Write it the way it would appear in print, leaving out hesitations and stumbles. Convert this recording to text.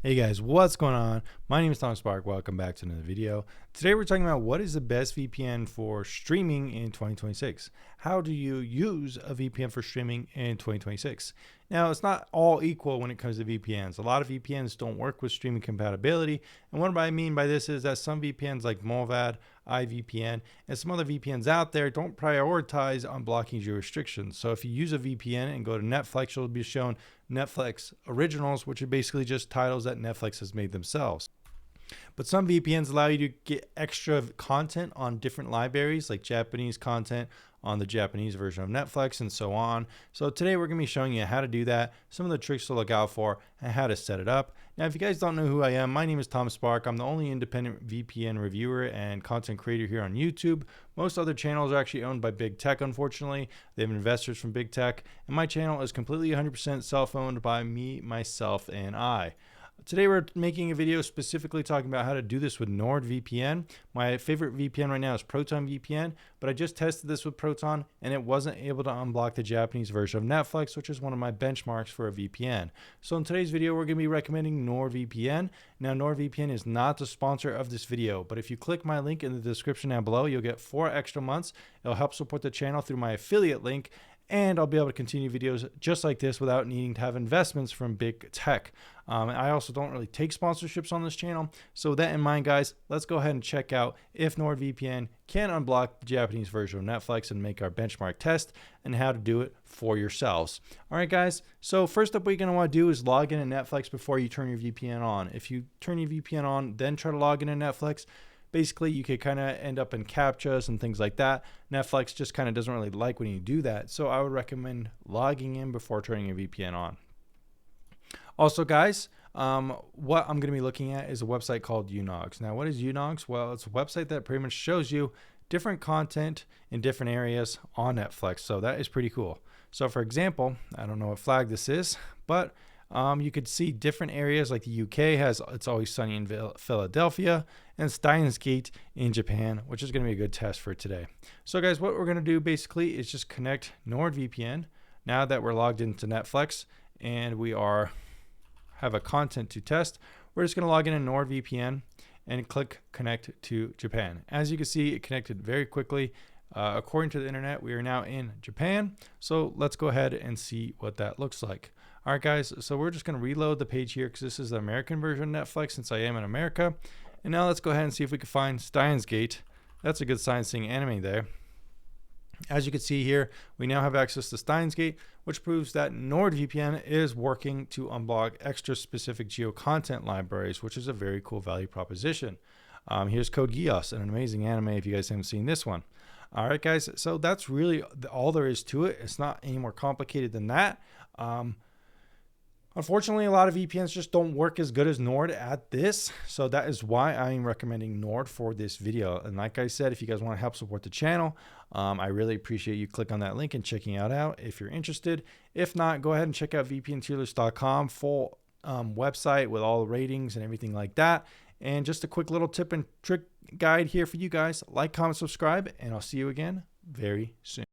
Hey guys, what's going on? My name is Tom Spark. Welcome back to another video. Today we're talking about what is the best VPN for streaming in 2026. How do you use a VPN for streaming in 2026? Now, it's not all equal when it comes to VPNs. A lot of VPNs don't work with streaming compatibility. And what I mean by this is that some VPNs like Mulvad, iVPN, and some other VPNs out there don't prioritize unblocking geo restrictions. So if you use a VPN and go to Netflix, you'll be shown Netflix originals, which are basically just titles that Netflix has made themselves. But some VPNs allow you to get extra content on different libraries, like Japanese content on the Japanese version of Netflix and so on. So today we're going to be showing you how to do that, some of the tricks to look out for, and how to set it up. Now, if you guys don't know who I am, my name is Tom Spark. I'm the only independent VPN reviewer and content creator here on YouTube. Most other channels are actually owned by big tech, unfortunately. They have investors from big tech, and my channel is completely 100% self-owned by me, myself, and I. Today we're making a video specifically talking about how to do this with NordVPN. My favorite VPN right now is Proton VPN, but I just tested this with Proton and it wasn't able to unblock the Japanese version of Netflix, which is one of my benchmarks for a VPN. So in today's video, we're going to be recommending NordVPN. Now, NordVPN is not the sponsor of this video, but if you click my link in the description down below, you'll get 4 extra months. It'll help support the channel through my affiliate link, and I'll be able to continue videos just like this without needing to have investments from big tech. I also don't really take sponsorships on this channel. So with that in mind, guys, let's go ahead and check out if NordVPN can unblock the Japanese version of Netflix and make our benchmark test and how to do it for yourselves. All right, guys. So first up, what you're going to want to do is log in to Netflix before you turn your VPN on. If you turn your VPN on, then try to log in to Netflix, basically, you could kind of end up in CAPTCHAs and things like that. Netflix just kind of doesn't really like when you do that. So I would recommend logging in before turning your VPN on. Also, guys, what I'm going to be looking at is a website called Unogs. Now, what is Unogs? Well, it's a website that pretty much shows you different content in different areas on Netflix. So that is pretty cool. So for example, I don't know what flag this is, but you could see different areas like the UK has It's Always Sunny in Philadelphia and Steins Gate in Japan, which is going to be a good test for today. So guys, what we're going to do basically is just connect NordVPN now that we're logged into Netflix and we have a content to test. We're just going to log in NordVPN and click connect to Japan. As you can see, it connected very quickly. According to the internet, we are now in Japan. So let's go ahead and see what that looks like. All right, guys, so we're just going to reload the page here because this is the American version of Netflix since I am in America. And now let's go ahead and see if we can find Steins Gate. That's a good sign seeing anime there. As you can see here, we now have access to Steins Gate, which proves that NordVPN is working to unblock extra specific geo content libraries, which is a very cool value proposition. Here's Code Geass, an amazing anime if you guys haven't seen this one. All right, guys, so that's really all there is to it. It's not any more complicated than that. Unfortunately, a lot of VPNs just don't work as good as Nord at this. So that is why I'm recommending Nord for this video. And like I said, if you guys want to help support the channel, I really appreciate you click on that link and checking it out if you're interested. If not, go ahead and check out vpntierlist.com, full website with all the ratings and everything like that. And just a quick little tip and trick guide here for you guys. Like, comment, subscribe, and I'll see you again very soon.